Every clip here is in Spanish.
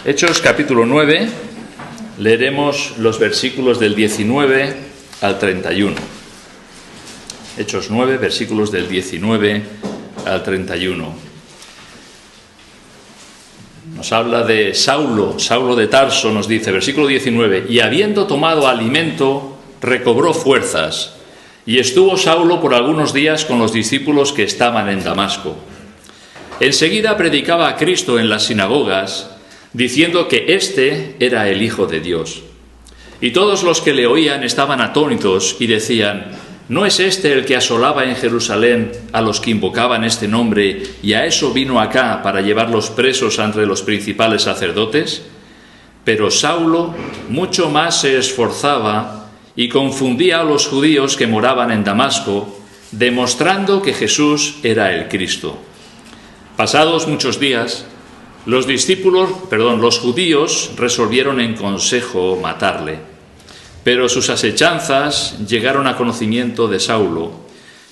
Hechos capítulo 9, leeremos los versículos del 19 al 31. Hechos 9, versículos del 19 al 31. Nos habla de Saulo de Tarso, nos dice, versículo 19, y habiendo tomado alimento, recobró fuerzas, y estuvo Saulo por algunos días con los discípulos que estaban en Damasco. Enseguida predicaba a Cristo en las sinagogas, diciendo que éste era el Hijo de Dios. Y todos los que le oían estaban atónitos y decían, ¿no es este el que asolaba en Jerusalén a los que invocaban este nombre y a eso vino acá para llevarlos presos entre los principales sacerdotes? Pero Saulo mucho más se esforzaba y confundía a los judíos que moraban en Damasco, demostrando que Jesús era el Cristo. Pasados muchos días, los judíos resolvieron en consejo matarle, pero sus asechanzas llegaron a conocimiento de Saulo,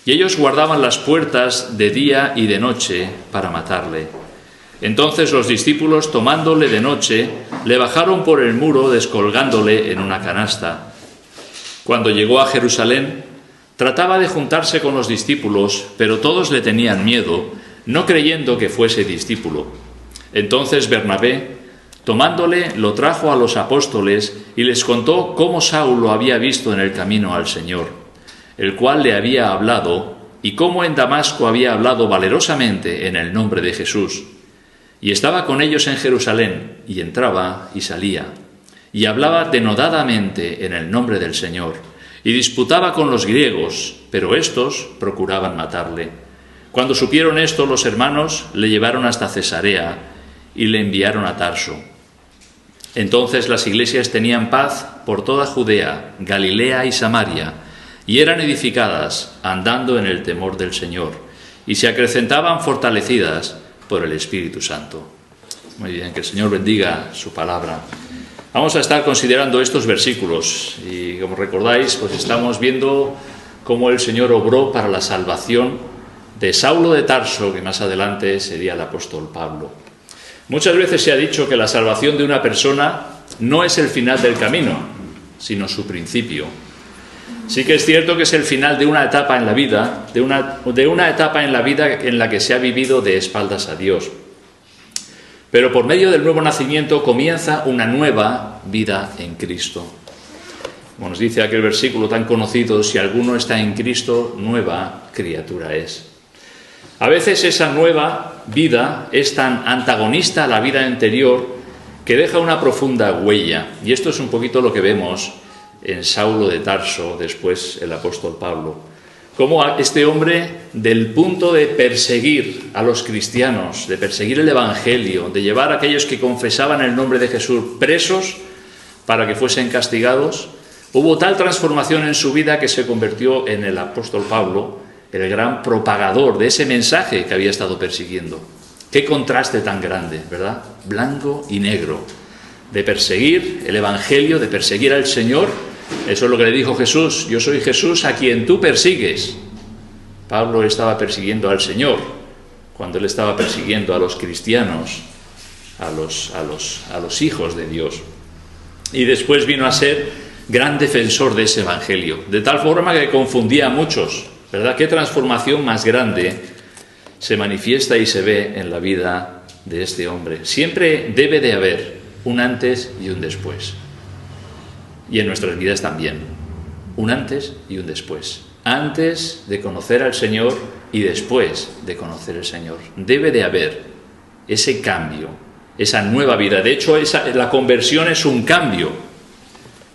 y ellos guardaban las puertas de día y de noche para matarle. Entonces los discípulos, tomándole de noche, le bajaron por el muro descolgándole en una canasta. Cuando llegó a Jerusalén, trataba de juntarse con los discípulos, pero todos le tenían miedo, no creyendo que fuese discípulo. Entonces Bernabé, tomándole, lo trajo a los apóstoles y les contó cómo Saulo había visto en el camino al Señor, el cual le había hablado, y cómo en Damasco había hablado valerosamente en el nombre de Jesús. Y estaba con ellos en Jerusalén, y entraba y salía, y hablaba denodadamente en el nombre del Señor, y disputaba con los griegos, pero éstos procuraban matarle. Cuando supieron esto, los hermanos le llevaron hasta Cesarea, y le enviaron a Tarso. Entonces las iglesias tenían paz por toda Judea, Galilea y Samaria, y eran edificadas andando en el temor del Señor, y se acrecentaban fortalecidas por el Espíritu Santo. Muy bien, que el Señor bendiga su palabra. Vamos a estar considerando estos versículos, y como recordáis, pues estamos viendo cómo el Señor obró para la salvación de Saulo de Tarso, que más adelante sería el apóstol Pablo. Muchas veces se ha dicho que la salvación de una persona no es el final del camino, sino su principio. Sí que es cierto que es el final de una etapa en la vida, de una etapa en la vida en la que se ha vivido de espaldas a Dios. Pero por medio del nuevo nacimiento comienza una nueva vida en Cristo. Como nos dice aquel versículo tan conocido, si alguno está en Cristo, nueva criatura es. A veces esa nueva vida es tan antagonista a la vida anterior que deja una profunda huella. Y esto es un poquito lo que vemos en Saulo de Tarso, después el apóstol Pablo. Cómo este hombre, del punto de perseguir a los cristianos, de perseguir el Evangelio, de llevar a aquellos que confesaban el nombre de Jesús presos para que fuesen castigados, hubo tal transformación en su vida que se convirtió en el apóstol Pablo, el gran propagador de ese mensaje que había estado persiguiendo. Qué contraste tan grande, ¿verdad? Blanco y negro. De perseguir el Evangelio, de perseguir al Señor. Eso es lo que le dijo Jesús. Yo soy Jesús a quien tú persigues. Pablo estaba persiguiendo al Señor cuando él estaba persiguiendo a los cristianos, a los hijos de Dios. Y después vino a ser gran defensor de ese Evangelio, de tal forma que confundía a muchos, ¿verdad? ¿Qué transformación más grande se manifiesta y se ve en la vida de este hombre? Siempre debe de haber un antes y un después. Y en nuestras vidas también. Un antes y un después. Antes de conocer al Señor y después de conocer al Señor. Debe de haber ese cambio, esa nueva vida. De hecho, la conversión es un cambio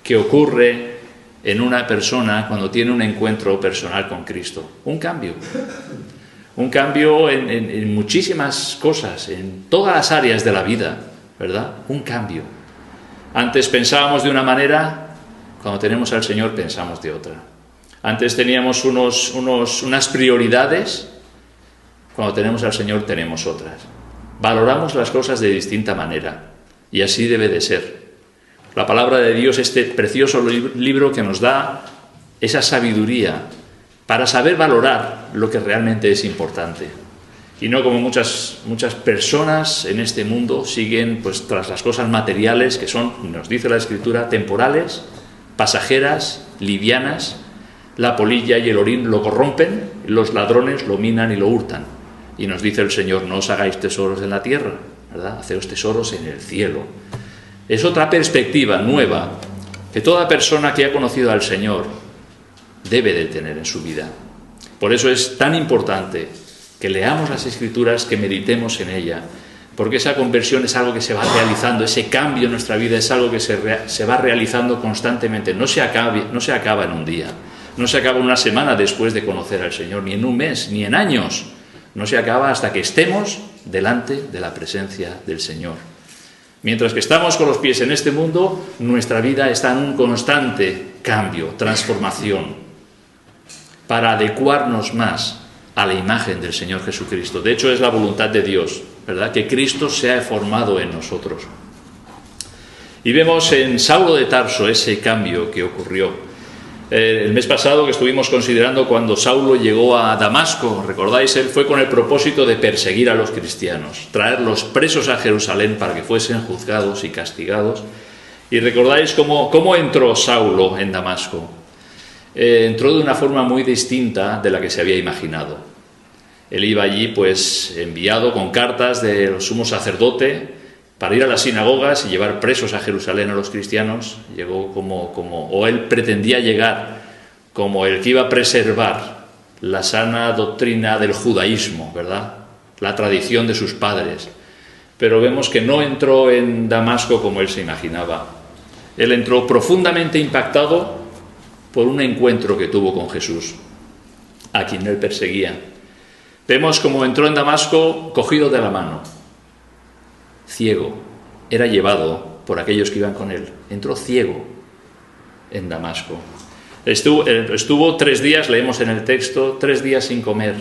que ocurre en una persona cuando tiene un encuentro personal con Cristo. Un cambio en muchísimas cosas, en todas las áreas de la vida, ¿verdad? Un cambio. Antes pensábamos de una manera, cuando tenemos al Señor pensamos de otra. Antes teníamos unas prioridades, cuando tenemos al Señor tenemos otras. Valoramos las cosas de distinta manera, y así debe de ser. La palabra de Dios, este precioso libro que nos da esa sabiduría para saber valorar lo que realmente es importante. y no como muchas personas en este mundo siguen pues tras las cosas materiales que son, nos dice la Escritura, temporales, pasajeras, livianas. La polilla y el orín lo corrompen, los ladrones lo minan y lo hurtan. Y nos dice el Señor, no os hagáis tesoros en la tierra, ¿verdad? Haceos tesoros en el cielo. Es otra perspectiva nueva que toda persona que ha conocido al Señor debe de tener en su vida. Por eso es tan importante que leamos las Escrituras, que meditemos en ella, porque esa conversión es algo que se va realizando, ese cambio en nuestra vida es algo que se va realizando constantemente, no se acaba en un día, no se acaba una semana después de conocer al Señor, ni en un mes, ni en años, no se acaba hasta que estemos delante de la presencia del Señor. Mientras que estamos con los pies en este mundo, nuestra vida está en un constante cambio, transformación, para adecuarnos más a la imagen del Señor Jesucristo. De hecho, es la voluntad de Dios, ¿verdad?, que Cristo sea formado en nosotros. Y vemos en Saulo de Tarso ese cambio que ocurrió. El mes pasado que estuvimos considerando cuando Saulo llegó a Damasco, recordáis, él fue con el propósito de perseguir a los cristianos, traerlos presos a Jerusalén para que fuesen juzgados y castigados. Y recordáis cómo entró Saulo en Damasco. Entró de una forma muy distinta de la que se había imaginado. Él iba allí pues enviado con cartas del sumo sacerdote para ir a las sinagogas y llevar presos a Jerusalén a los cristianos. Llegó o él pretendía llegar como el que iba a preservar la sana doctrina del judaísmo, ¿verdad?, la tradición de sus padres. Pero vemos que no entró en Damasco como él se imaginaba. Él entró profundamente impactado por un encuentro que tuvo con Jesús, a quien él perseguía. Vemos cómo entró en Damasco cogido de la mano, ciego, era llevado por aquellos que iban con él. Entró ciego en Damasco. Estuvo 3 días, leemos en el texto, 3 días sin comer,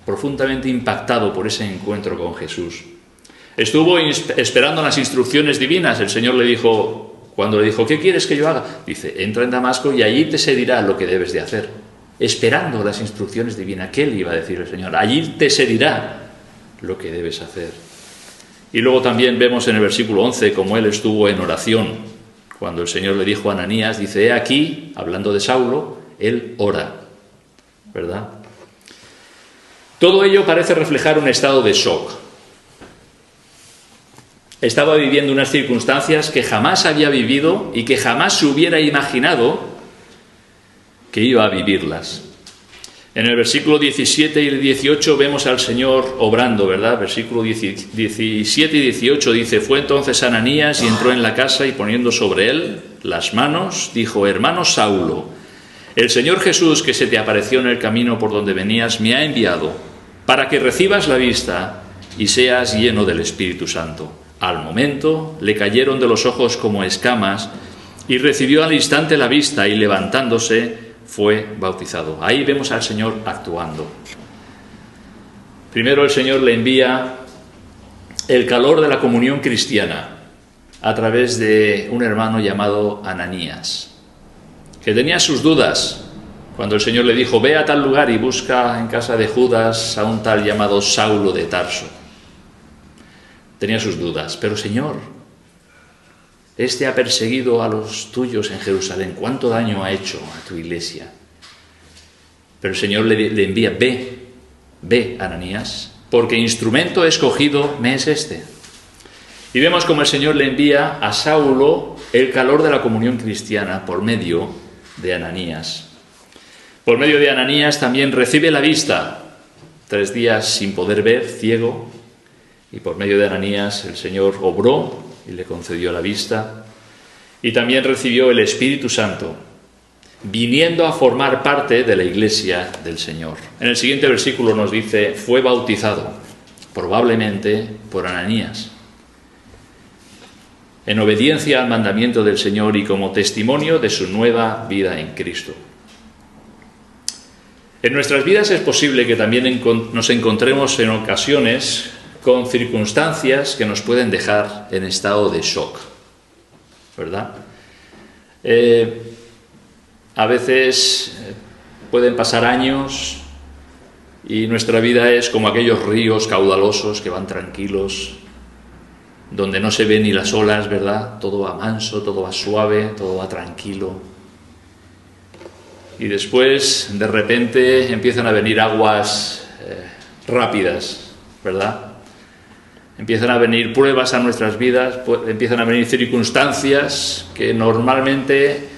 profundamente impactado por ese encuentro con Jesús. Estuvo esperando las instrucciones divinas. El Señor le dijo, cuando le dijo, ¿qué quieres que yo haga? Dice, entra en Damasco y allí te se dirá lo que debes de hacer. Esperando las instrucciones divinas. ¿Qué le iba a decir el Señor? Allí te se dirá lo que debes hacer. Y luego también vemos en el versículo 11 cómo él estuvo en oración. Cuando el Señor le dijo a Ananías, dice, he aquí, hablando de Saulo, él ora, ¿verdad? Todo ello parece reflejar un estado de shock. Estaba viviendo unas circunstancias que jamás había vivido y que jamás se hubiera imaginado que iba a vivirlas. En el versículo 17 y el 18 vemos al Señor obrando, ¿verdad? Versículo 17 y 18 dice, fue entonces Ananías y entró en la casa y poniendo sobre él las manos, dijo, hermano Saulo, el Señor Jesús que se te apareció en el camino por donde venías me ha enviado para que recibas la vista y seas lleno del Espíritu Santo. Al momento le cayeron de los ojos como escamas y recibió al instante la vista y levantándose fue bautizado. Ahí vemos al Señor actuando. Primero el Señor le envía el calor de la comunión cristiana a través de un hermano llamado Ananías, que tenía sus dudas cuando el Señor le dijo, ve a tal lugar y busca en casa de Judas a un tal llamado Saulo de Tarso. Tenía sus dudas, pero Señor, este ha perseguido a los tuyos en Jerusalén, ¿cuánto daño ha hecho a tu iglesia? Pero el Señor le envía, ve, Ananías, porque instrumento escogido me es este. Y vemos como el Señor le envía a Saulo el calor de la comunión cristiana por medio de Ananías. Por medio de Ananías también recibe la vista, 3 días sin poder ver, ciego, y por medio de Ananías el Señor obró y le concedió la vista, y también recibió el Espíritu Santo, viniendo a formar parte de la iglesia del Señor. En el siguiente versículo nos dice, fue bautizado, probablemente por Ananías, en obediencia al mandamiento del Señor y como testimonio de su nueva vida en Cristo. En nuestras vidas es posible que también nos encontremos en ocasiones con circunstancias que nos pueden dejar en estado de shock, ¿verdad? A veces pueden pasar años Y nuestra vida es como aquellos ríos caudalosos que van tranquilos, donde no se ven ni las olas, ¿verdad? Todo va manso, todo va suave, todo va tranquilo. Y después, de repente, empiezan a venir aguas rápidas, ¿verdad? Empiezan a venir pruebas a nuestras vidas, empiezan a venir circunstancias que normalmente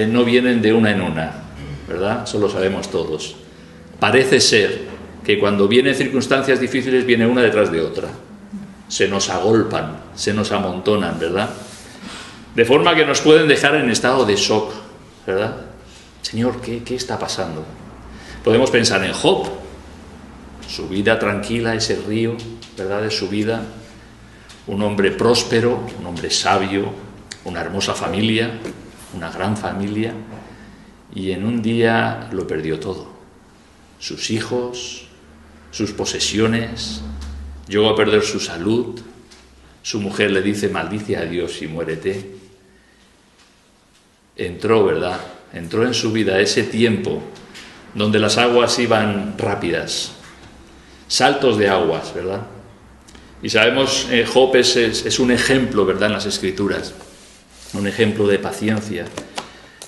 no vienen de una en una, ¿verdad? Eso lo sabemos todos. Parece ser que cuando vienen circunstancias difíciles viene una detrás de otra. Se nos agolpan, se nos amontonan, ¿verdad? De forma que nos pueden dejar en estado de shock, ¿verdad? Señor, ¿qué está pasando? Podemos pensar en Job, su vida tranquila, ese río, ¿verdad?, de su vida, un hombre próspero, un hombre sabio, una hermosa familia, una gran familia, y en un día lo perdió todo. Sus hijos, sus posesiones, llegó a perder su salud, su mujer le dice, maldice a Dios y muérete. Entró, ¿verdad?, entró en su vida ese tiempo donde las aguas iban rápidas, saltos de aguas, ¿verdad? Y sabemos, Job es un ejemplo, ¿verdad?, en las Escrituras, un ejemplo de paciencia.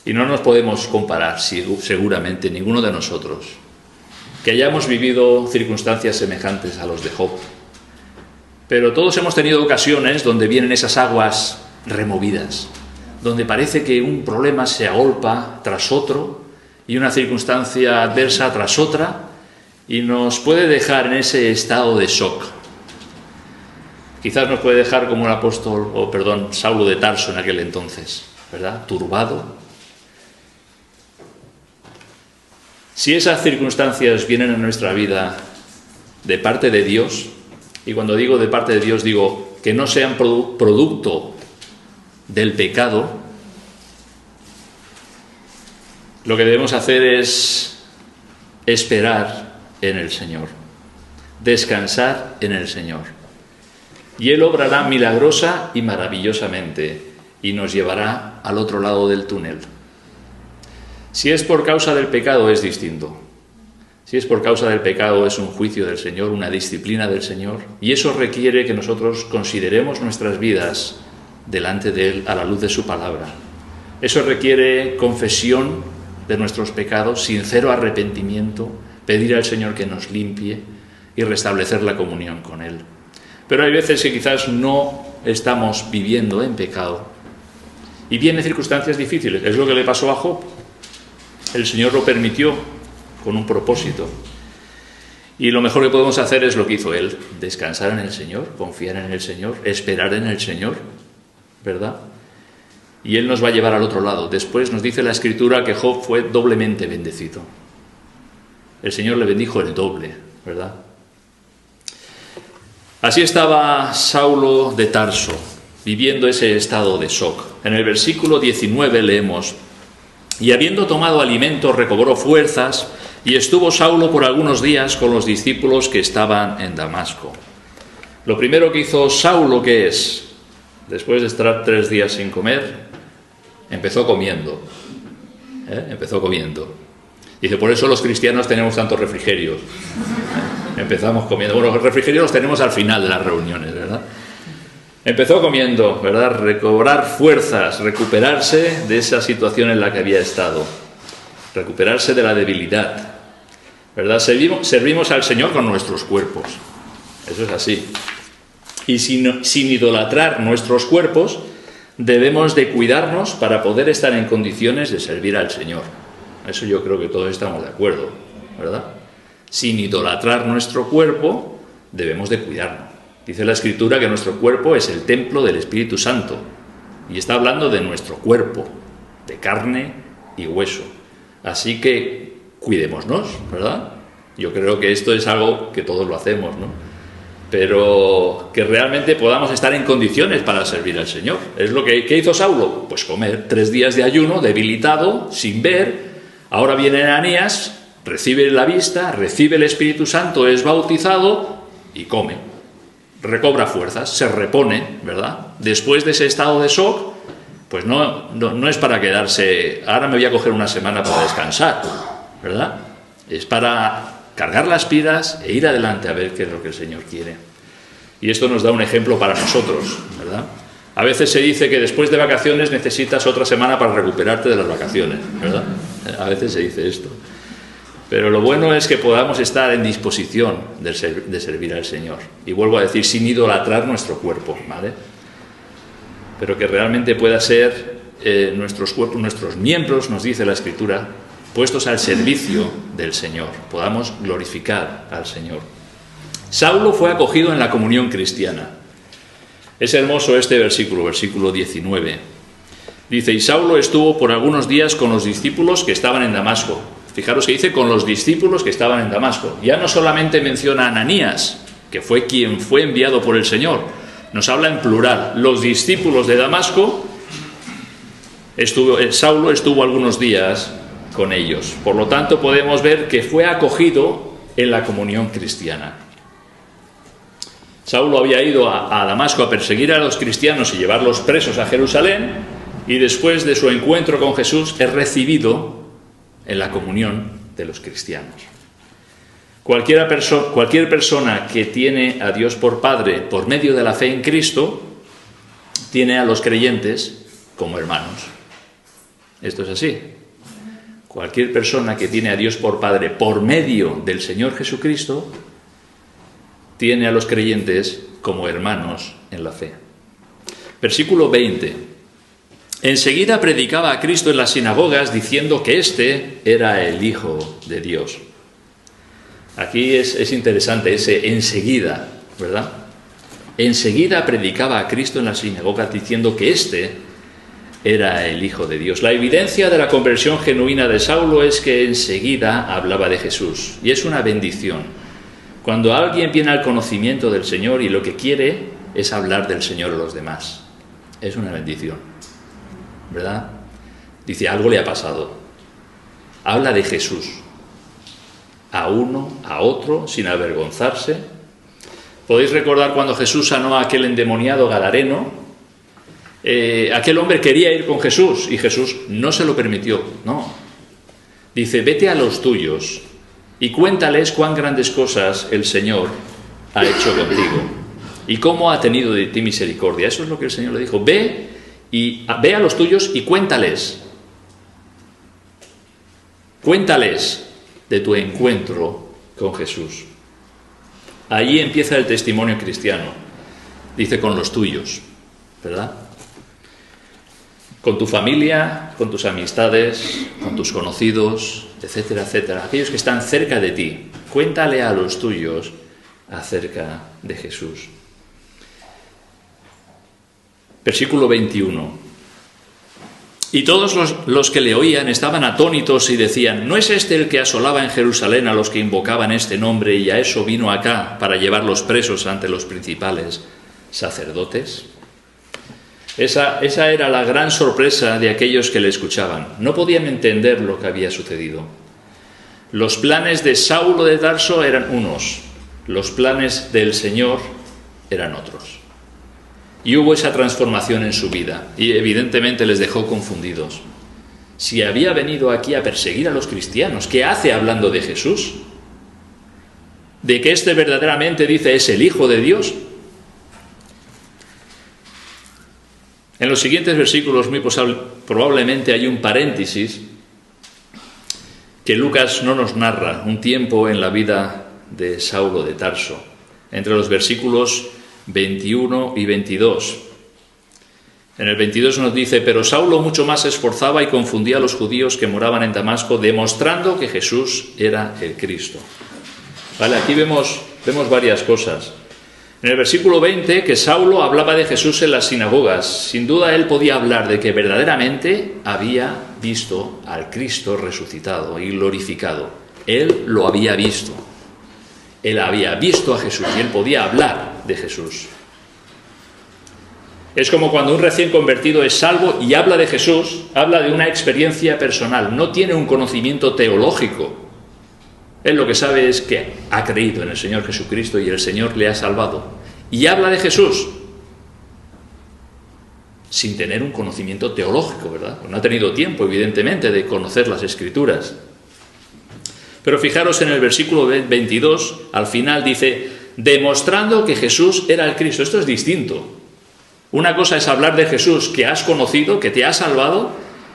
Y no nos podemos comparar, seguramente, ninguno de nosotros, que hayamos vivido circunstancias semejantes a los de Job. Pero todos hemos tenido ocasiones donde vienen esas aguas removidas, donde parece que un problema se agolpa tras otro y una circunstancia adversa tras otra y nos puede dejar en ese estado de shock. Quizás nos puede dejar como el Saulo de Tarso en aquel entonces, ¿verdad?, turbado. Si esas circunstancias vienen en nuestra vida de parte de Dios, y cuando digo de parte de Dios digo que no sean producto del pecado, lo que debemos hacer es esperar en el Señor, descansar en el Señor. Y Él obrará milagrosa y maravillosamente y nos llevará al otro lado del túnel. Si es por causa del pecado es distinto. Si es por causa del pecado es un juicio del Señor, una disciplina del Señor, y eso requiere que nosotros consideremos nuestras vidas delante de Él a la luz de su palabra. Eso requiere confesión de nuestros pecados, sincero arrepentimiento, pedir al Señor que nos limpie y restablecer la comunión con Él. Pero hay veces que quizás no estamos viviendo en pecado y vienen circunstancias difíciles. Es lo que le pasó a Job. El Señor lo permitió con un propósito. Y lo mejor que podemos hacer es lo que hizo él, descansar en el Señor, confiar en el Señor, esperar en el Señor, ¿verdad? Y Él nos va a llevar al otro lado. Después nos dice la Escritura que Job fue doblemente bendecido. El Señor le bendijo el doble, ¿verdad? Así estaba Saulo de Tarso, viviendo ese estado de shock. En el versículo 19 leemos: y habiendo tomado alimento recobró fuerzas, y estuvo Saulo por algunos días con los discípulos que estaban en Damasco. Lo primero que hizo Saulo, ¿qué es? Después de estar 3 días sin comer, empezó comiendo. Empezó comiendo. Dice, por eso los cristianos tenemos tantos refrigerios. Empezamos comiendo. Bueno, los refrigerios los tenemos al final de las reuniones, ¿verdad? Empezó comiendo, ¿verdad? Recobrar fuerzas, recuperarse de esa situación en la que había estado. Recuperarse de la debilidad, ¿verdad? Servimos al Señor con nuestros cuerpos. Eso es así. Y sin idolatrar nuestros cuerpos, debemos de cuidarnos para poder estar en condiciones de servir al Señor. Eso yo creo que todos estamos de acuerdo, ¿verdad? Sin idolatrar nuestro cuerpo, debemos de cuidarnos. Dice la Escritura que nuestro cuerpo es el templo del Espíritu Santo. Y está hablando de nuestro cuerpo, de carne y hueso. Así que cuidémonos, ¿verdad? Yo creo que esto es algo que todos lo hacemos, ¿no? Pero que realmente podamos estar en condiciones para servir al Señor. Es lo que hizo Saulo, pues comer 3 días de ayuno, debilitado, sin ver. Ahora viene Ananías, recibe la vista, recibe el Espíritu Santo, es bautizado y come. Recobra fuerzas, se repone, ¿verdad? Después de ese estado de shock, pues no es para quedarse, ahora me voy a coger una semana para descansar, ¿verdad? Es para cargar las pilas e ir adelante a ver qué es lo que el Señor quiere. Y esto nos da un ejemplo para nosotros, ¿verdad? A veces se dice que después de vacaciones necesitas otra semana para recuperarte de las vacaciones, ¿verdad? A veces se dice esto. Pero lo bueno es que podamos estar en disposición de servir al Señor. Y vuelvo a decir, sin idolatrar nuestro cuerpo, ¿vale? Pero que realmente pueda ser nuestros cuerpos, nuestros miembros, nos dice la Escritura, puestos al servicio del Señor, podamos glorificar al Señor. Saulo fue acogido en la comunión cristiana. Es hermoso este versículo 19. Dice, y Saulo estuvo por algunos días con los discípulos que estaban en Damasco. Fijaros que dice con los discípulos que estaban en Damasco. Ya no solamente menciona a Ananías, que fue quien fue enviado por el Señor, nos habla en plural. Los discípulos de Damasco, Saulo estuvo algunos días con ellos. Por lo tanto, podemos ver que fue acogido en la comunión cristiana. Saulo había ido a Damasco a perseguir a los cristianos y llevarlos presos a Jerusalén, y después de su encuentro con Jesús es recibido en la comunión de los cristianos. Cualquier persona que tiene a Dios por Padre por medio de la fe en Cristo, tiene a los creyentes como hermanos. Esto es así. Cualquier persona que tiene a Dios por Padre por medio del Señor Jesucristo, tiene a los creyentes como hermanos en la fe. Versículo 20. Enseguida predicaba a Cristo en las sinagogas diciendo que éste era el Hijo de Dios. Aquí es interesante ese enseguida, ¿verdad? Enseguida predicaba a Cristo en las sinagogas diciendo que éste era el Hijo de Dios. La evidencia de la conversión genuina de Saulo es que enseguida hablaba de Jesús. Y es una bendición. Cuando alguien viene al conocimiento del Señor y lo que quiere es hablar del Señor a los demás. Es una bendición, ¿verdad? Dice, algo le ha pasado. Habla de Jesús. A uno, a otro, sin avergonzarse. Podéis recordar cuando Jesús sanó a aquel endemoniado gadareno. Aquel hombre quería ir con Jesús y Jesús no se lo permitió. No. Dice, vete a los tuyos y cuéntales cuán grandes cosas el Señor ha hecho contigo y cómo ha tenido de ti misericordia. Eso es lo que el Señor le dijo. Ve a los tuyos y cuéntales. Cuéntales de tu encuentro con Jesús. Allí empieza el testimonio cristiano. Dice, con los tuyos, ¿verdad? Con tu familia, con tus amistades, con tus conocidos, etcétera, etcétera. Aquellos que están cerca de ti. Cuéntale a los tuyos acerca de Jesús. Versículo 21. Y todos los que le oían estaban atónitos y decían, ¿no es este el que asolaba en Jerusalén a los que invocaban este nombre y a eso vino acá para llevarlos presos ante los principales sacerdotes? Esa era la gran sorpresa de aquellos que le escuchaban. No podían entender lo que había sucedido. Los planes de Saulo de Tarso eran unos, los planes del Señor eran otros. Y hubo esa transformación en su vida, y evidentemente les dejó confundidos. Si había venido aquí a perseguir a los cristianos, ¿qué hace hablando de Jesús? ¿De que este verdaderamente, dice, es el Hijo de Dios? En los siguientes versículos muy probablemente hay un paréntesis que Lucas no nos narra, un tiempo en la vida de Saulo de Tarso, entre los versículos 21 y 22. En el 22 nos dice, pero Saulo mucho más se esforzaba y confundía a los judíos que moraban en Damasco, demostrando que Jesús era el Cristo. Vale, aquí vemos varias cosas. En el versículo 20, que Saulo hablaba de Jesús en las sinagogas. Sin duda él podía hablar de que verdaderamente había visto al Cristo resucitado y glorificado. Él lo había visto. Él había visto a Jesús y él podía hablar de Jesús. Es como cuando un recién convertido es salvo y habla de Jesús, habla de una experiencia personal, no tiene un conocimiento teológico. Él lo que sabe es que ha creído en el Señor Jesucristo y el Señor le ha salvado. Y habla de Jesús sin tener un conocimiento teológico, ¿verdad? No ha tenido tiempo, evidentemente, de conocer las Escrituras. Pero fijaros en el versículo 22, al final dice, demostrando que Jesús era el Cristo. Esto es distinto. Una cosa es hablar de Jesús que has conocido, que te ha salvado,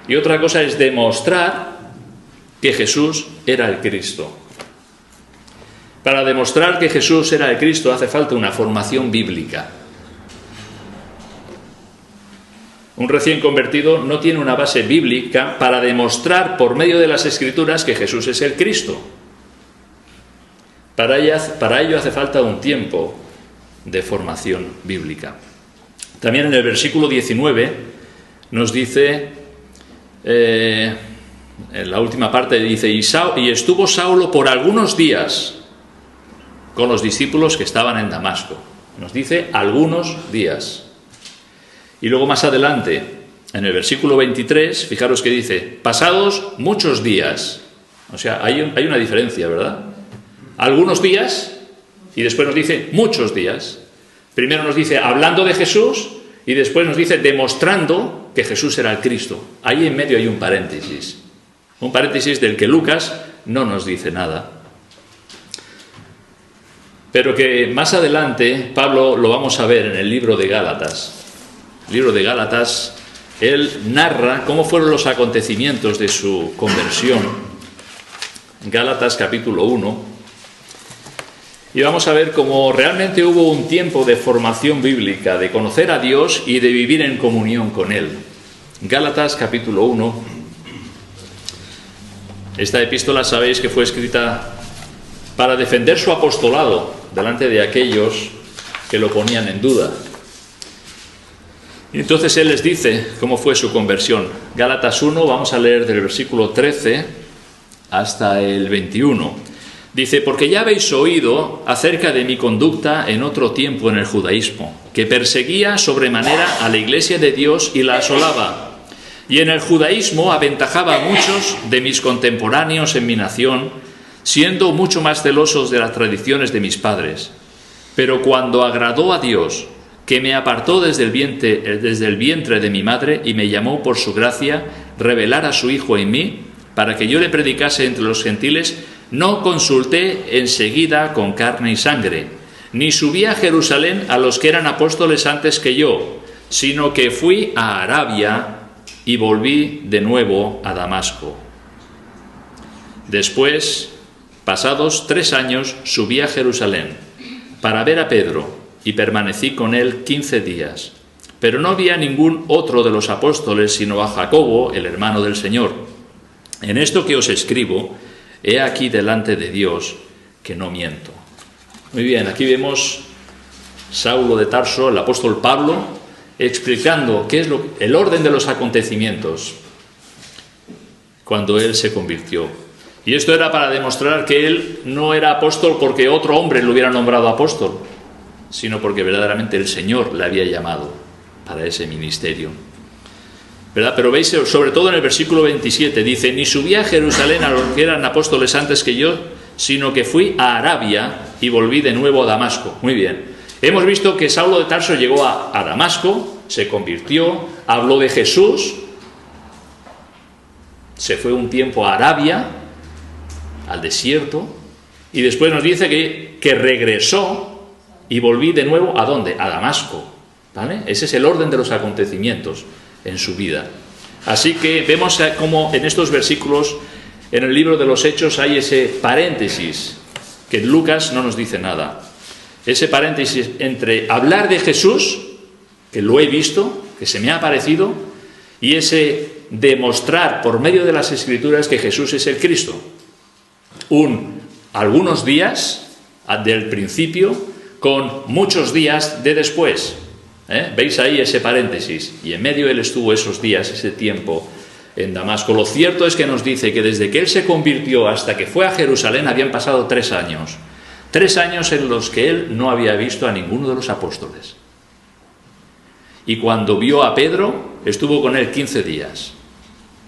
y otra cosa es demostrar que Jesús era el Cristo. Para demostrar que Jesús era el Cristo hace falta una formación bíblica. Un recién convertido no tiene una base bíblica para demostrar por medio de las Escrituras que Jesús es el Cristo. Para ello hace falta un tiempo de formación bíblica. También en el versículo 19 nos dice, en la última parte dice, y estuvo Saulo por algunos días con los discípulos que estaban en Damasco. Nos dice algunos días. Y luego más adelante, en el versículo 23, fijaros que dice, pasados muchos días. O sea, hay una diferencia, ¿verdad? Algunos días, y después nos dice muchos días. Primero nos dice hablando de Jesús, y después nos dice demostrando que Jesús era el Cristo. Ahí en medio hay un paréntesis del que Lucas no nos dice nada. Pero que más adelante, Pablo lo vamos a ver en el libro de Gálatas. El libro de Gálatas, él narra cómo fueron los acontecimientos de su conversión. Gálatas capítulo 1. Y vamos a ver cómo realmente hubo un tiempo de formación bíblica, de conocer a Dios y de vivir en comunión con Él. Gálatas capítulo 1. Esta epístola sabéis que fue escrita para defender su apostolado delante de aquellos que lo ponían en duda. Y entonces él les dice cómo fue su conversión. Gálatas 1, vamos a leer del versículo 13 hasta el 21. Dice, porque ya habéis oído acerca de mi conducta en otro tiempo en el judaísmo, que perseguía sobremanera a la iglesia de Dios y la asolaba. Y en el judaísmo aventajaba a muchos de mis contemporáneos en mi nación, siendo mucho más celosos de las tradiciones de mis padres. Pero cuando agradó a Dios, que me apartó desde el vientre de mi madre y me llamó por su gracia, revelar a su Hijo en mí, para que yo le predicase entre los gentiles, no consulté enseguida con carne y sangre, ni subí a Jerusalén a los que eran apóstoles antes que yo, sino que fui a Arabia y volví de nuevo a Damasco. Después, pasados 3 años, subí a Jerusalén para ver a Pedro y permanecí con él 15 días. Pero no vi a ningún otro de los apóstoles, sino a Jacobo, el hermano del Señor. En esto que os escribo, he aquí delante de Dios que no miento. Muy bien, aquí vemos Saulo de Tarso, el apóstol Pablo, explicando qué es el orden de los acontecimientos cuando él se convirtió. Y esto era para demostrar que él no era apóstol porque otro hombre lo hubiera nombrado apóstol, sino porque verdaderamente el Señor le había llamado para ese ministerio. ¿Verdad? Pero veis, sobre todo en el versículo 27, dice, ni subí a Jerusalén a los que eran apóstoles antes que yo, sino que fui a Arabia y volví de nuevo a Damasco. Muy bien. Hemos visto que Saulo de Tarso llegó a Damasco, se convirtió, habló de Jesús, se fue un tiempo a Arabia, al desierto, y después nos dice que regresó y volví de nuevo, ¿a dónde? A Damasco. ¿Vale? Ese es el orden de los acontecimientos en su vida. Así que vemos cómo en estos versículos, en el libro de los Hechos, hay ese paréntesis, que Lucas no nos dice nada. Ese paréntesis entre hablar de Jesús, que lo he visto, que se me ha aparecido, y ese demostrar por medio de las Escrituras que Jesús es el Cristo. Algunos días del principio con muchos días de después. ¿Veis ahí ese paréntesis? Y en medio él estuvo esos días, ese tiempo en Damasco. Lo cierto es que nos dice que desde que él se convirtió hasta que fue a Jerusalén habían pasado 3 años. 3 años en los que él no había visto a ninguno de los apóstoles. Y cuando vio a Pedro, estuvo con él 15 días.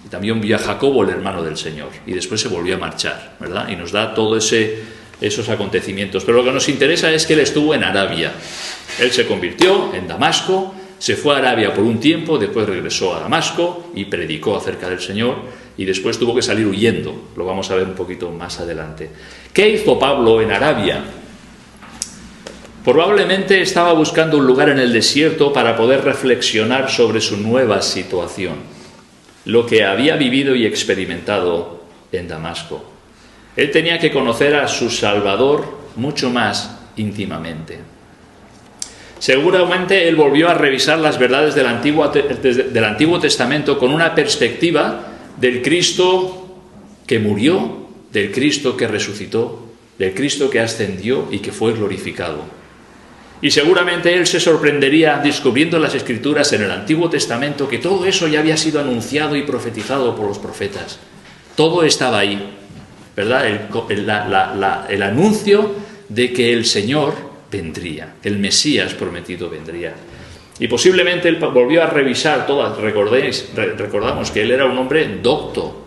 Y también vio a Jacobo, el hermano del Señor. Y después se volvió a marchar, ¿verdad? Y nos da todos esos acontecimientos. Pero lo que nos interesa es que él estuvo en Arabia. Él se convirtió en Damasco, se fue a Arabia por un tiempo, después regresó a Damasco y predicó acerca del Señor, y después tuvo que salir huyendo. Lo vamos a ver un poquito más adelante. ¿Qué hizo Pablo en Arabia? Probablemente estaba buscando un lugar en el desierto para poder reflexionar sobre su nueva situación, lo que había vivido y experimentado en Damasco. Él tenía que conocer a su Salvador mucho más íntimamente. Seguramente él volvió a revisar las verdades del Antiguo Testamento con una perspectiva del Cristo que murió, del Cristo que resucitó, del Cristo que ascendió y que fue glorificado. Y seguramente él se sorprendería descubriendo en las Escrituras en el Antiguo Testamento que todo eso ya había sido anunciado y profetizado por los profetas. Todo estaba ahí, ¿verdad? El anuncio de que el Señor vendría, el Mesías prometido vendría. Y posiblemente él volvió a revisar todas. Recordamos que él era un hombre docto,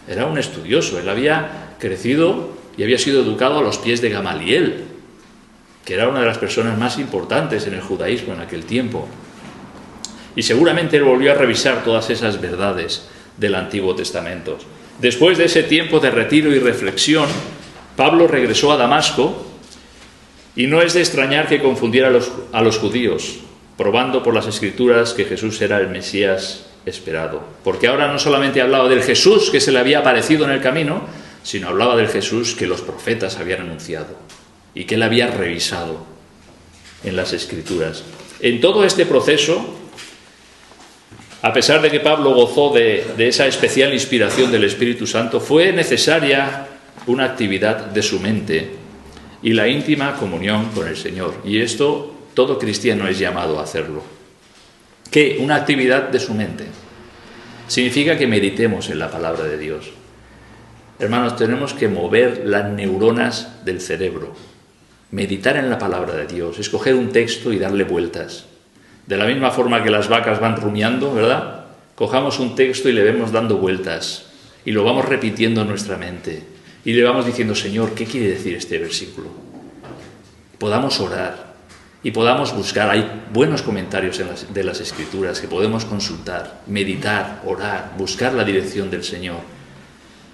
era un estudioso. Él había crecido y había sido educado a los pies de Gamaliel, que era una de las personas más importantes en el judaísmo en aquel tiempo. Y seguramente él volvió a revisar todas esas verdades del Antiguo Testamento. Después de ese tiempo de retiro y reflexión, Pablo regresó a Damasco, y no es de extrañar que confundiera a los judíos, probando por las Escrituras que Jesús era el Mesías esperado. Porque ahora no solamente hablaba del Jesús que se le había aparecido en el camino, sino hablaba del Jesús que los profetas habían anunciado y que él había revisado en las Escrituras. En todo este proceso, a pesar de que Pablo gozó de esa especial inspiración del Espíritu Santo, fue necesaria una actividad de su mente y la íntima comunión con el Señor. Y esto todo cristiano es llamado a hacerlo. ¿Qué? Una actividad de su mente. Significa que meditemos en la palabra de Dios. Hermanos, tenemos que mover las neuronas del cerebro. Meditar en la palabra de Dios, escoger un texto y darle vueltas. De la misma forma que las vacas van rumiando, ¿verdad? Cojamos un texto y le vemos dando vueltas y lo vamos repitiendo en nuestra mente y le vamos diciendo: Señor, ¿qué quiere decir este versículo? Podamos orar y podamos buscar. Hay buenos comentarios de las Escrituras que podemos consultar, meditar, orar, buscar la dirección del Señor.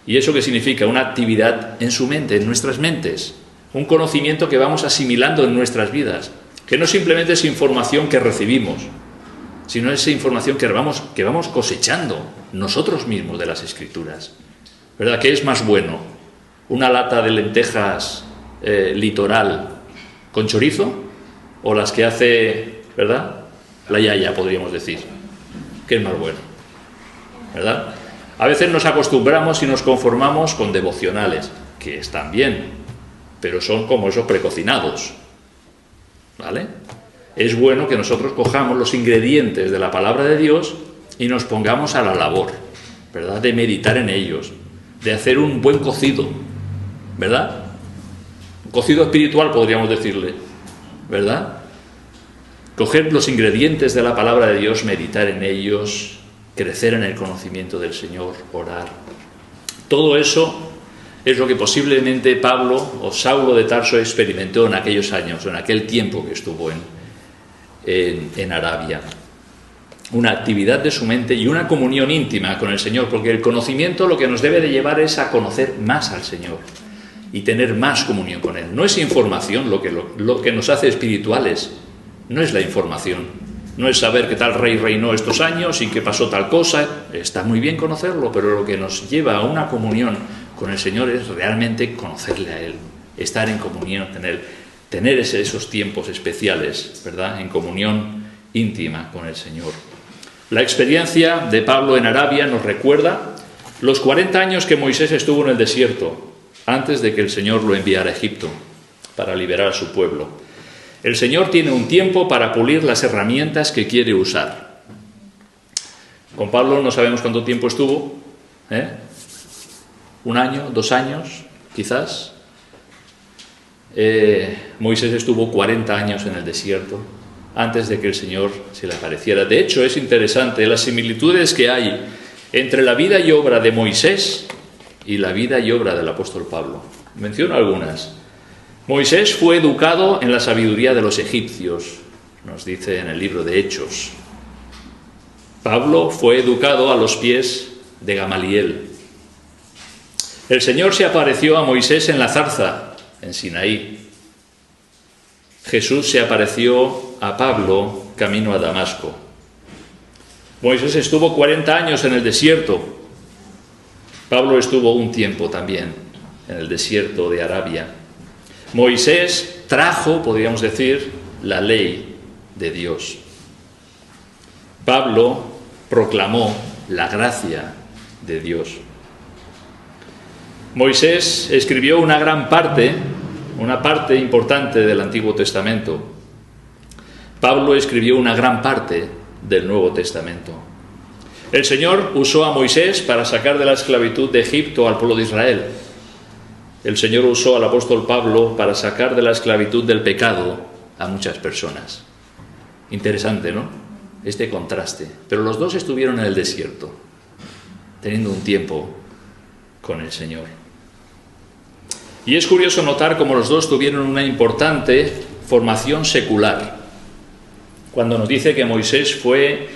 ¿Y eso qué significa? Una actividad en su mente, en nuestras mentes, un conocimiento que vamos asimilando en nuestras vidas, que no simplemente es información que recibimos, sino esa información que vamos cosechando nosotros mismos de las Escrituras. ¿Verdad? ¿Qué es más bueno? ¿Una lata de lentejas litoral con chorizo? ¿O las que hace, ¿verdad?, la yaya, podríamos decir? ¿Qué es más bueno? ¿Verdad? A veces nos acostumbramos y nos conformamos con devocionales, que están bien, pero son como esos precocinados, ¿vale? Es bueno que nosotros cojamos los ingredientes de la palabra de Dios y nos pongamos a la labor, ¿verdad?, de meditar en ellos, de hacer un buen cocido, ¿verdad? Un cocido espiritual, podríamos decirle, ¿verdad? Coger los ingredientes de la palabra de Dios, meditar en ellos, crecer en el conocimiento del Señor, orar. Todo eso es lo que posiblemente Pablo o Saulo de Tarso experimentó en aquellos años, en aquel tiempo que estuvo en Arabia. Una actividad de su mente y una comunión íntima con el Señor, porque el conocimiento lo que nos debe de llevar es a conocer más al Señor y tener más comunión con Él. No es información lo que nos hace espirituales, no es la información, no es saber que tal rey reinó estos años y que pasó tal cosa. Está muy bien conocerlo, pero lo que nos lleva a una comunión con el Señor es realmente conocerle a Él, estar en comunión con Él, tener esos tiempos especiales, ¿verdad?, en comunión íntima con el Señor. La experiencia de Pablo en Arabia nos recuerda los 40 años que Moisés estuvo en el desierto antes de que el Señor lo enviara a Egipto para liberar a su pueblo. El Señor tiene un tiempo para pulir las herramientas que quiere usar. Con Pablo no sabemos cuánto tiempo estuvo, ¿eh? 1 año, 2 años, quizás. Moisés estuvo 40 años en el desierto antes de que el Señor se le apareciera. De hecho, es interesante las similitudes que hay entre la vida y obra de Moisés y la vida y obra del apóstol Pablo. Menciono algunas. Moisés fue educado en la sabiduría de los egipcios, nos dice en el libro de Hechos. Pablo fue educado a los pies de Gamaliel. El Señor se apareció a Moisés en la zarza, en Sinaí. Jesús se apareció a Pablo camino a Damasco. Moisés estuvo 40 años en el desierto. Pablo estuvo un tiempo también en el desierto de Arabia. Moisés trajo, podríamos decir, la ley de Dios. Pablo proclamó la gracia de Dios. Moisés escribió una parte importante del Antiguo Testamento. Pablo escribió una gran parte del Nuevo Testamento. El Señor usó a Moisés para sacar de la esclavitud de Egipto al pueblo de Israel. El Señor usó al apóstol Pablo para sacar de la esclavitud del pecado a muchas personas. Interesante, ¿no? Este contraste. Pero los dos estuvieron en el desierto, teniendo un tiempo con el Señor. Y es curioso notar cómo los dos tuvieron una importante formación secular. Cuando nos dice que Moisés fue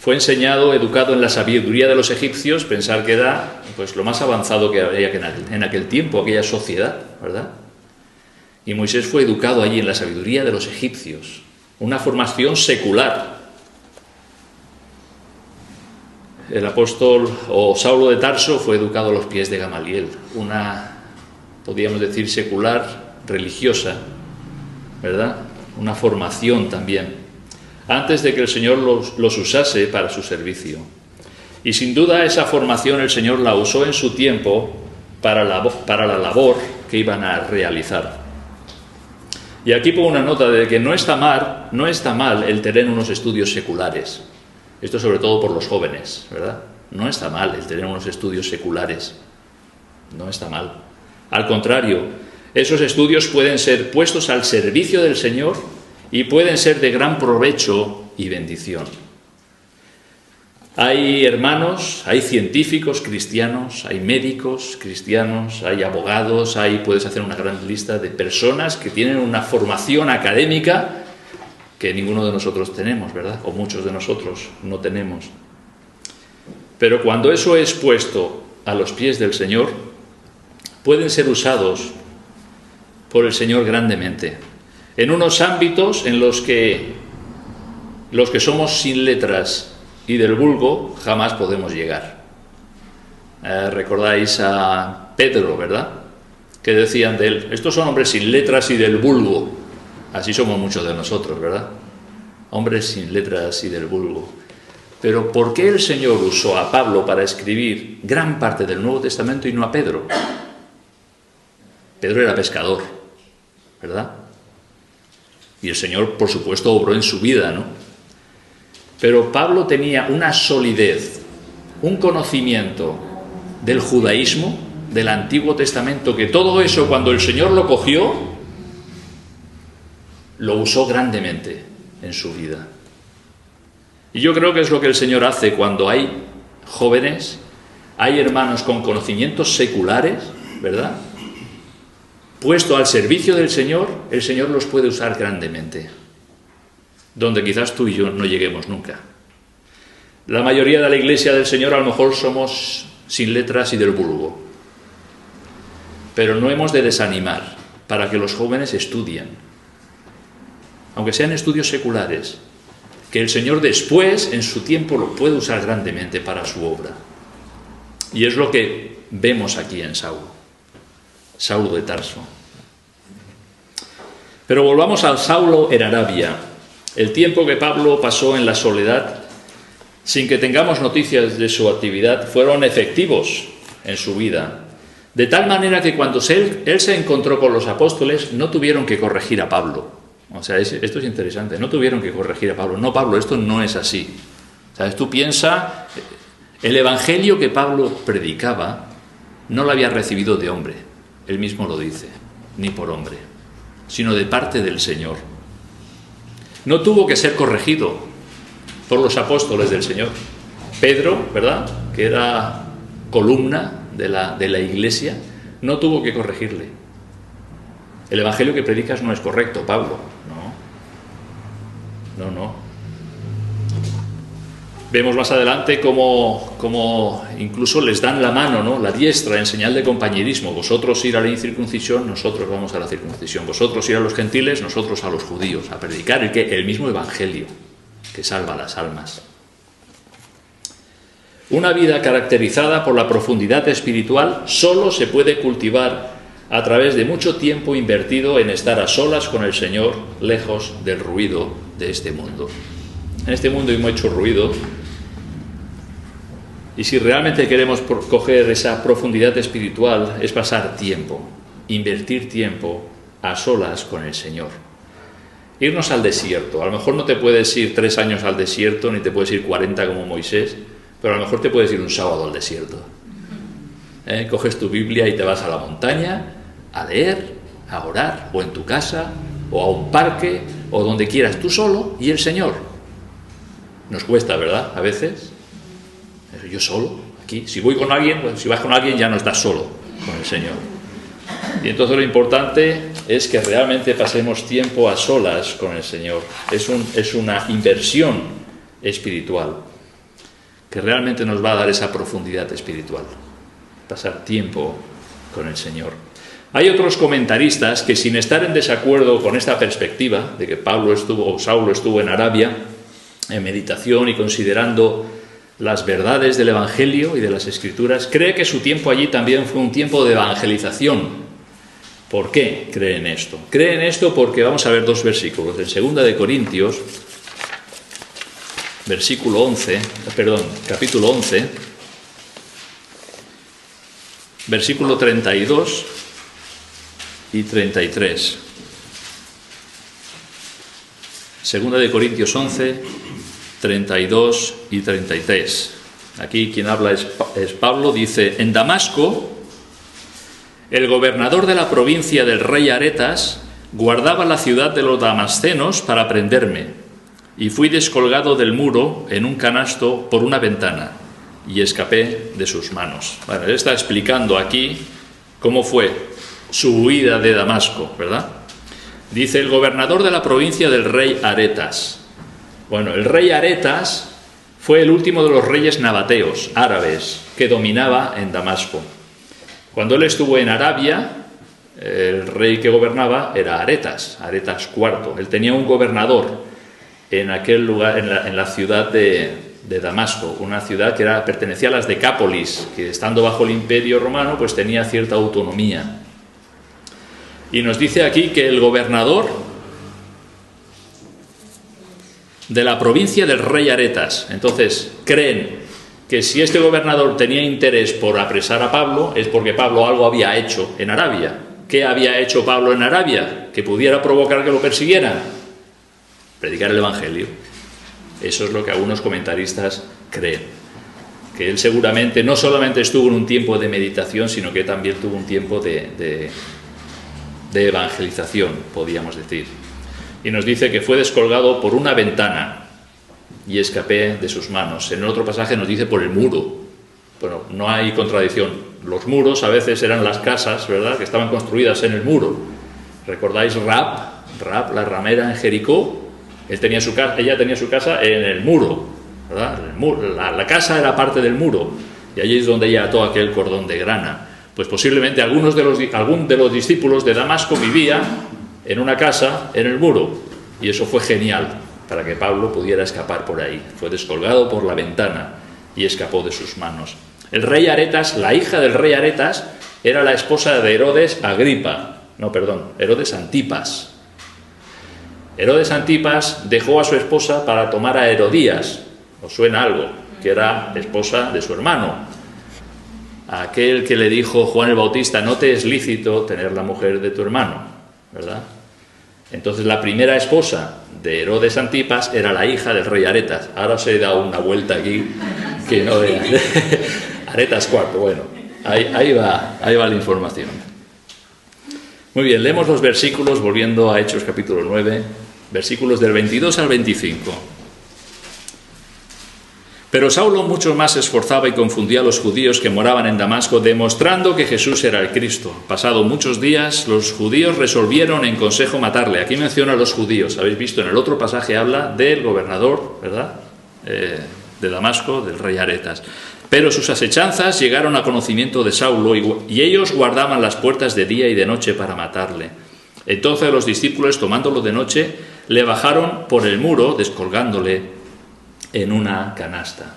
enseñado, educado en la sabiduría de los egipcios, pensar que era pues lo más avanzado que había en aquel tiempo, aquella sociedad, ¿verdad? Y Moisés fue educado allí en la sabiduría de los egipcios, una formación secular. El apóstol o Saulo de Tarso fue educado a los pies de Gamaliel, una, podríamos decir, secular, religiosa, ¿verdad? Una formación también, antes de que el Señor los usase para su servicio. Y sin duda esa formación el Señor la usó en su tiempo para la labor que iban a realizar. Y aquí pongo una nota de que no está mal el tener unos estudios seculares. Esto sobre todo por los jóvenes, ¿verdad? No está mal el tener unos estudios seculares. No está mal. Al contrario, esos estudios pueden ser puestos al servicio del Señor y pueden ser de gran provecho y bendición. Hay hermanos, hay científicos cristianos, hay médicos cristianos, hay abogados, puedes hacer una gran lista de personas que tienen una formación académica que ninguno de nosotros tenemos, ¿verdad? O muchos de nosotros no tenemos. Pero cuando eso es puesto a los pies del Señor, pueden ser usados por el Señor grandemente, en unos ámbitos en los que somos sin letras y del vulgo jamás podemos llegar. Recordáis a Pedro, ¿verdad? Que decían de él, estos son hombres sin letras y del vulgo. Así somos muchos de nosotros, ¿verdad? Hombres sin letras y del vulgo. Pero ¿por qué el Señor usó a Pablo para escribir gran parte del Nuevo Testamento y no a Pedro? Pedro era pescador, ¿verdad? Y el Señor, por supuesto, obró en su vida, ¿no? Pero Pablo tenía una solidez, un conocimiento del judaísmo, del Antiguo Testamento, que todo eso, cuando el Señor lo cogió, lo usó grandemente en su vida. Y yo creo que es lo que el Señor hace cuando hay jóvenes, hay hermanos con conocimientos seculares, ¿verdad? Puesto al servicio del Señor, el Señor los puede usar grandemente, donde quizás tú y yo no lleguemos nunca. La mayoría de la iglesia del Señor a lo mejor somos sin letras y del vulgo, pero no hemos de desanimar para que los jóvenes estudien, aunque sean estudios seculares, que el Señor después, en su tiempo, lo puede usar grandemente para su obra. Y es lo que vemos aquí en Saulo de Tarso. Pero volvamos al Saulo en Arabia. El tiempo que Pablo pasó en la soledad, sin que tengamos noticias de su actividad, fueron efectivos en su vida. De tal manera que cuando él se encontró con los apóstoles, no tuvieron que corregir a Pablo. O sea, esto es interesante, no tuvieron que corregir a Pablo. No, Pablo, esto no es así. ¿Sabes? Tú piensa, el evangelio que Pablo predicaba no lo había recibido de hombre, él mismo lo dice, ni por hombre, sino de parte del Señor. No tuvo que ser corregido por los apóstoles del Señor. Pedro, ¿verdad?, que era columna de la iglesia, no tuvo que corregirle. El evangelio que predicas no es correcto, Pablo, no. No, no. Vemos más adelante cómo incluso les dan la mano, ¿no? La diestra en señal de compañerismo. Vosotros ir a la incircuncisión, nosotros vamos a la circuncisión. Vosotros ir a los gentiles, nosotros a los judíos, a predicar el mismo evangelio que salva las almas. Una vida caracterizada por la profundidad espiritual solo se puede cultivar a través de mucho tiempo invertido en estar a solas con el Señor, lejos del ruido de este mundo. En este mundo hay mucho ruido, y si realmente queremos coger esa profundidad espiritual es pasar tiempo, invertir tiempo a solas con el Señor. Irnos al desierto. A lo mejor no te puedes ir 3 años al desierto, ni te puedes ir 40 como Moisés, pero a lo mejor te puedes ir un sábado al desierto. Coges tu Biblia y te vas a la montaña a leer, a orar, o en tu casa, o a un parque, o donde quieras, tú solo y el Señor. Nos cuesta, ¿verdad? A veces. Yo solo, aquí. Si voy con alguien, pues, si vas con alguien ya no estás solo con el Señor. Y entonces lo importante es que realmente pasemos tiempo a solas con el Señor. Es una inversión espiritual que realmente nos va a dar esa profundidad espiritual. Pasar tiempo con el Señor. Hay otros comentaristas que, sin estar en desacuerdo con esta perspectiva de que Saulo estuvo en Arabia en meditación y considerando las verdades del Evangelio y de las Escrituras, cree que su tiempo allí también fue un tiempo de evangelización. ¿Por qué creen esto? Creen esto porque vamos a ver 2 versículos. En 2 de Corintios, capítulo 11, versículo 32 y 33. 2 de Corintios 11, 32 y 33. Aquí quien habla es Pablo. Dice: en Damasco, el gobernador de la provincia del rey Aretas guardaba la ciudad de los damascenos para prenderme, y fui descolgado del muro en un canasto por una ventana, y escapé de sus manos. Bueno, él está explicando aquí cómo fue su huida de Damasco, ¿verdad? Dice: el gobernador de la provincia del rey Aretas. Bueno, el rey Aretas fue el último de los reyes nabateos, árabes, que dominaba en Damasco. Cuando él estuvo en Arabia, el rey que gobernaba era Aretas IV. Él tenía un gobernador en aquel lugar, en la ciudad de Damasco, una ciudad que pertenecía a las Decápolis, que estando bajo el Imperio Romano, pues tenía cierta autonomía. Y nos dice aquí que el gobernador de la provincia del rey Aretas. Entonces, creen que si este gobernador tenía interés por apresar a Pablo, es porque Pablo algo había hecho en Arabia. ¿Qué había hecho Pablo en Arabia que pudiera provocar que lo persiguieran? Predicar el Evangelio. Eso es lo que algunos comentaristas creen. Que él seguramente no solamente estuvo en un tiempo de meditación, sino que también tuvo un tiempo de evangelización, podríamos decir. Y nos dice que fue descolgado por una ventana y escapé de sus manos. En el otro pasaje nos dice por el muro. Bueno, no hay contradicción. Los muros a veces eran las casas, ¿verdad?, que estaban construidas en el muro. ¿Recordáis Rahab, la ramera en Jericó? Ella tenía su casa en el muro, ¿verdad? La casa era parte del muro, y allí es donde ella ató aquel cordón de grana. Pues posiblemente algún de los discípulos de Damasco vivía en una casa en el muro, y eso fue genial para que Pablo pudiera escapar por ahí. Fue descolgado por la ventana y escapó de sus manos. El rey Aretas, la hija del rey Aretas, era la esposa de Herodes Antipas. Herodes Antipas dejó a su esposa para tomar a Herodías, ¿os suena algo?, que era esposa de su hermano, aquel que le dijo Juan el Bautista: no te es lícito tener la mujer de tu hermano, ¿verdad? Entonces la primera esposa de Herodes Antipas era la hija del rey Aretas. Ahora os he dado una vuelta aquí que no veas. Aretas IV, bueno, ahí va la información. Muy bien, leemos los versículos, volviendo a Hechos capítulo 9, versículos del 22 al 25. Pero Saulo mucho más se esforzaba y confundía a los judíos que moraban en Damasco, demostrando que Jesús era el Cristo. Pasado muchos días, los judíos resolvieron en consejo matarle. Aquí menciona a los judíos. Habéis visto, en el otro pasaje habla del gobernador, ¿verdad?, de Damasco, del rey Aretas. Pero sus asechanzas llegaron a conocimiento de Saulo y ellos guardaban las puertas de día y de noche para matarle. Entonces los discípulos, tomándolo de noche, le bajaron por el muro, descolgándole en una canasta.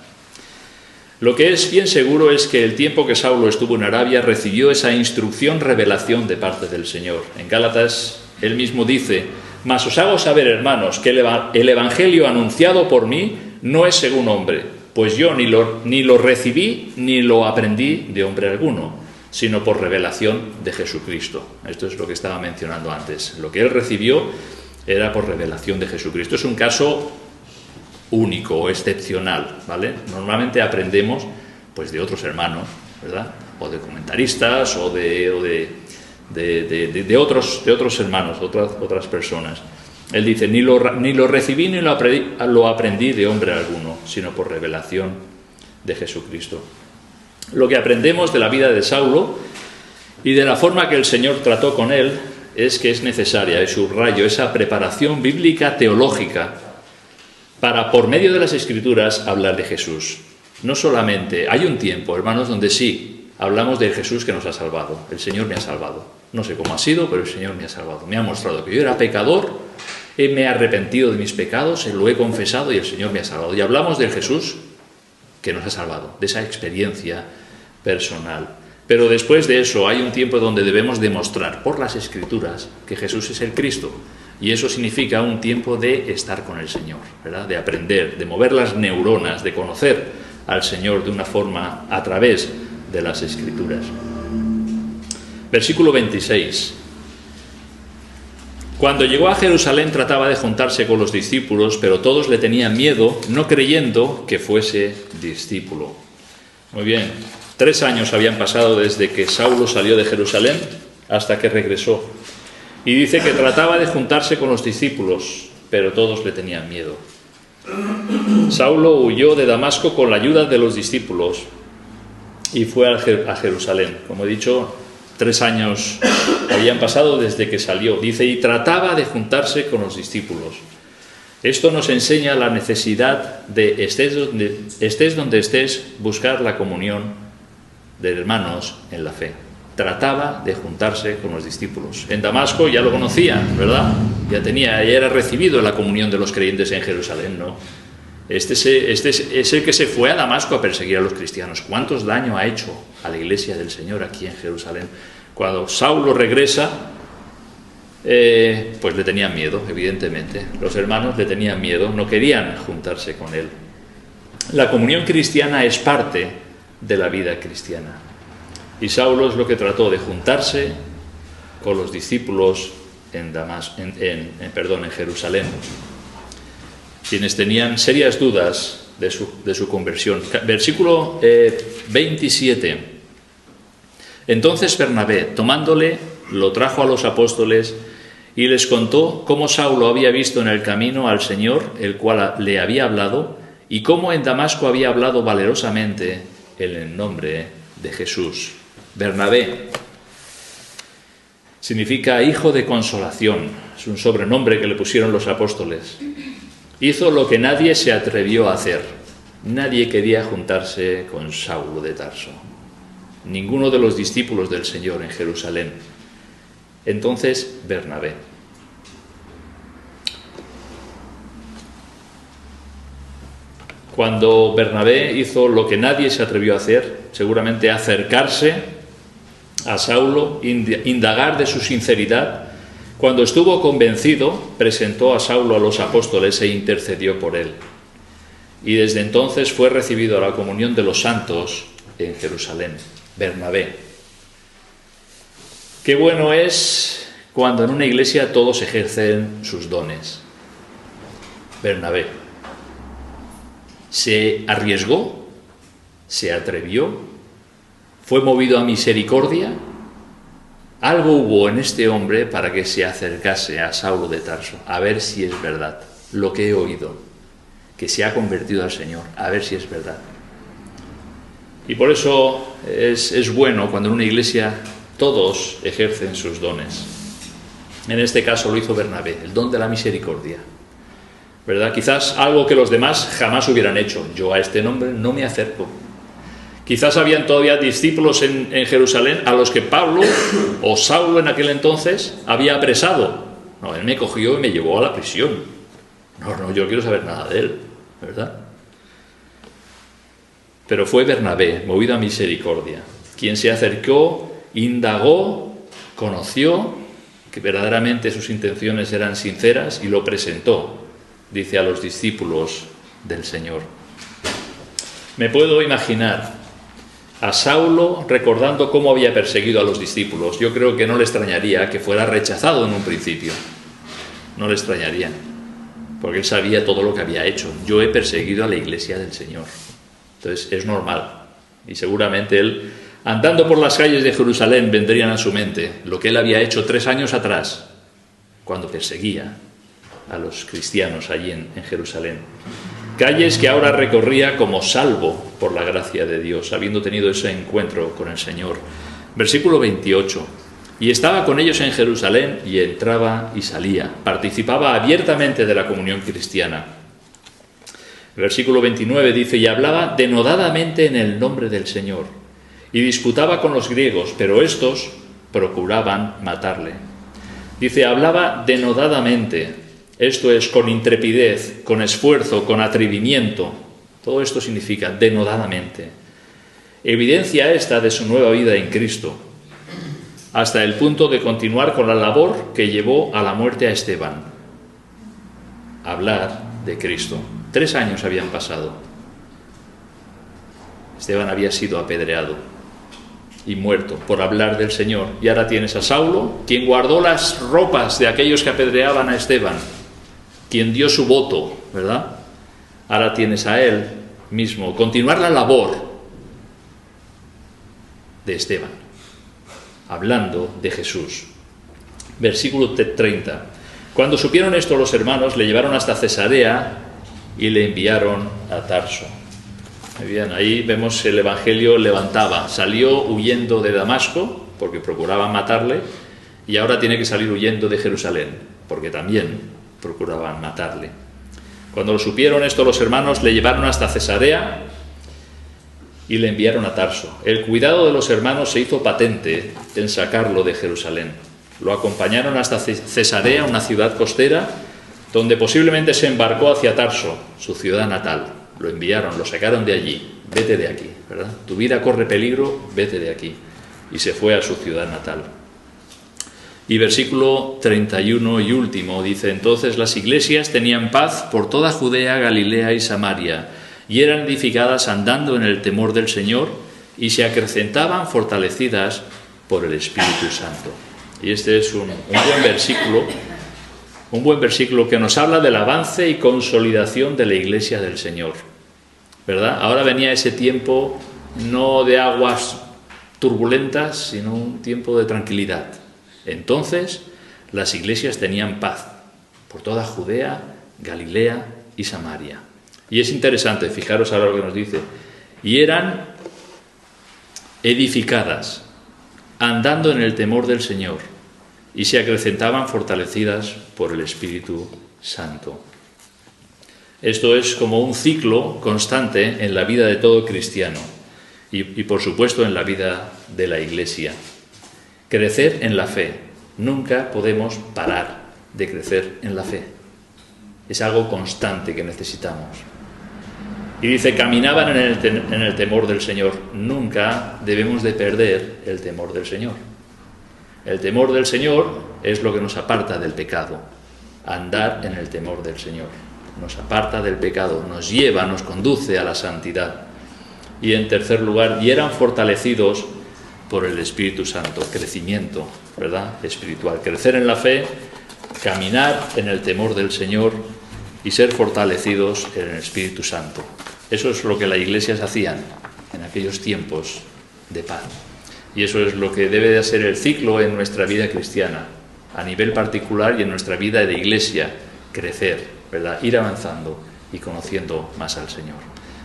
Lo que es bien seguro es que el tiempo que Saulo estuvo en Arabia recibió esa instrucción, revelación de parte del Señor. En Gálatas él mismo dice: «Mas os hago saber, hermanos, que el evangelio anunciado por mí no es según hombre, pues yo ni lo recibí ni lo aprendí de hombre alguno, sino por revelación de Jesucristo». Esto es lo que estaba mencionando antes. Lo que él recibió era por revelación de Jesucristo. Es un caso único o excepcional, ¿vale? Normalmente aprendemos pues de otros hermanos, ¿verdad?, o de comentaristas o de otros hermanos, otras personas. Él dice: ni lo recibí ni lo aprendí de hombre alguno, sino por revelación de Jesucristo. Lo que aprendemos de la vida de Saulo y de la forma que el Señor trató con él es que es necesaria, y subrayo, esa preparación bíblica teológica para, por medio de las Escrituras, hablar de Jesús. No solamente, hay un tiempo, hermanos, donde sí, hablamos del Jesús que nos ha salvado. El Señor me ha salvado. No sé cómo ha sido, pero el Señor me ha salvado. Me ha mostrado que yo era pecador, me he arrepentido de mis pecados, lo he confesado y el Señor me ha salvado. Y hablamos del Jesús que nos ha salvado, de esa experiencia personal. Pero después de eso hay un tiempo donde debemos demostrar por las Escrituras que Jesús es el Cristo. Y eso significa un tiempo de estar con el Señor, ¿verdad?, de aprender, de mover las neuronas, de conocer al Señor de una forma a través de las Escrituras. Versículo 26. Cuando llegó a Jerusalén trataba de juntarse con los discípulos, pero todos le tenían miedo, no creyendo que fuese discípulo. Muy bien, 3 años habían pasado desde que Saulo salió de Jerusalén hasta que regresó. Y dice que trataba de juntarse con los discípulos, pero todos le tenían miedo. Saulo huyó de Damasco con la ayuda de los discípulos y fue a Jerusalén. Como he dicho, 3 años habían pasado desde que salió. Dice, y trataba de juntarse con los discípulos. Esto nos enseña la necesidad de, estés donde estés, buscar la comunión de hermanos en la fe. Trataba de juntarse con los discípulos. En Damasco ya lo conocían, ¿verdad? Ya era recibido en la comunión de los creyentes en Jerusalén, ¿no? Este es el que se fue a Damasco a perseguir a los cristianos. ¿Cuántos daño ha hecho a la iglesia del Señor aquí en Jerusalén? Cuando Saulo regresa, pues le tenían miedo, evidentemente. Los hermanos le tenían miedo, no querían juntarse con él. La comunión cristiana es parte de la vida cristiana. Y Saulo es lo que trató de juntarse con los discípulos en Jerusalén, quienes tenían serias dudas de su conversión. Versículo 27. Entonces Bernabé, tomándole, lo trajo a los apóstoles y les contó cómo Saulo había visto en el camino al Señor, el cual le había hablado, y cómo en Damasco había hablado valerosamente en el nombre de Jesús. Bernabé significa hijo de consolación, es un sobrenombre que le pusieron los apóstoles. Hizo lo que nadie se atrevió a hacer. Nadie quería juntarse con Saulo de Tarso, ninguno de los discípulos del Señor en Jerusalén. Entonces Bernabé. Cuando Bernabé hizo lo que nadie se atrevió a hacer, seguramente acercarse a Saulo, indagar de su sinceridad, cuando estuvo convencido, presentó a Saulo a los apóstoles e intercedió por él. Y desde entonces fue recibido a la comunión de los santos en Jerusalén. Bernabé. Qué bueno es cuando en una iglesia todos ejercen sus dones. Bernabé. Se arriesgó, se atrevió, fue movido a misericordia. Algo hubo en este hombre para que se acercase a Saulo de Tarso, a ver si es verdad lo que he oído. que se ha convertido al Señor, a ver si es verdad. Y por eso es bueno cuando en una iglesia todos ejercen sus dones. En este caso lo hizo Bernabé, el don de la misericordia, ¿verdad? Quizás algo que los demás jamás hubieran hecho. Yo a este nombre no me acerco. Quizás habían todavía discípulos en Jerusalén a los que Pablo o Saulo en aquel entonces había apresado. No, él me cogió y me llevó a la prisión. No, yo no quiero saber nada de él, ¿verdad? Pero fue Bernabé, movido a misericordia, quien se acercó, indagó, conoció que verdaderamente sus intenciones eran sinceras y lo presentó, dice, a los discípulos del Señor. Me puedo imaginar a Saulo recordando cómo había perseguido a los discípulos. Yo creo que no le extrañaría que fuera rechazado en un principio. No le extrañaría, porque él sabía todo lo que había hecho. Yo he perseguido a la iglesia del Señor. Entonces es normal. Y seguramente él, andando por las calles de Jerusalén, vendrían a su mente lo que él había hecho 3 años atrás, cuando perseguía a los cristianos allí en Jerusalén. Calles que ahora recorría como salvo por la gracia de Dios, habiendo tenido ese encuentro con el Señor. Versículo 28. Y estaba con ellos en Jerusalén y entraba y salía. Participaba abiertamente de la comunión cristiana. Versículo 29 dice, y hablaba denodadamente en el nombre del Señor. Y disputaba con los griegos, pero estos procuraban matarle. Dice, hablaba denodadamente. Esto es con intrepidez, con esfuerzo, con atrevimiento. Todo esto significa denodadamente. Evidencia esta de su nueva vida en Cristo, hasta el punto de continuar con la labor que llevó a la muerte a Esteban. Hablar de Cristo. 3 años habían pasado. Esteban había sido apedreado y muerto por hablar del Señor. Y ahora tienes a Saulo, quien guardó las ropas de aquellos que apedreaban a Esteban, quien dio su voto, ¿verdad? Ahora tienes a él mismo, continuar la labor de Esteban, hablando de Jesús. Versículo 30. Cuando supieron esto los hermanos, le llevaron hasta Cesarea y le enviaron a Tarso. Muy bien, ahí vemos el Evangelio levantaba. Salió huyendo de Damasco, porque procuraban matarle, y ahora tiene que salir huyendo de Jerusalén, porque también procuraban matarle. Cuando lo supieron esto los hermanos, le llevaron hasta Cesarea y le enviaron a Tarso. El cuidado de los hermanos se hizo patente en sacarlo de Jerusalén. Lo acompañaron hasta Cesarea, una ciudad costera, donde posiblemente se embarcó hacia Tarso, su ciudad natal. Lo enviaron, lo sacaron de allí. Vete de aquí, ¿verdad? Tu vida corre peligro, vete de aquí. Y se fue a su ciudad natal. Y versículo 31 y último dice, entonces las iglesias tenían paz por toda Judea, Galilea y Samaria, y eran edificadas andando en el temor del Señor, y se acrecentaban fortalecidas por el Espíritu Santo. Y este es un buen versículo que nos habla del avance y consolidación de la iglesia del Señor, ¿verdad? Ahora venía ese tiempo no de aguas turbulentas, sino un tiempo de tranquilidad. Entonces las iglesias tenían paz por toda Judea, Galilea y Samaria. Y es interesante, fijaros ahora lo que nos dice, y eran edificadas, andando en el temor del Señor, y se acrecentaban fortalecidas por el Espíritu Santo. Esto es como un ciclo constante en la vida de todo cristiano y por supuesto en la vida de la Iglesia. Crecer en la fe. Nunca podemos parar de crecer en la fe. Es algo constante que necesitamos. Y dice, caminaban en el temor del Señor. Nunca debemos de perder el temor del Señor. El temor del Señor es lo que nos aparta del pecado. Andar en el temor del Señor. Nos aparta del pecado, nos lleva, nos conduce a la santidad. Y en tercer lugar, y eran fortalecidos por el Espíritu Santo. Crecimiento, ¿verdad? Espiritual. Crecer en la fe, caminar en el temor del Señor y ser fortalecidos en el Espíritu Santo. Eso es lo que las iglesias hacían en aquellos tiempos de paz. Y eso es lo que debe de ser el ciclo en nuestra vida cristiana, a nivel particular y en nuestra vida de iglesia, crecer, ¿verdad? Ir avanzando, y conociendo más al Señor.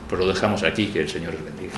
Pues lo dejamos aquí, que el Señor les bendiga.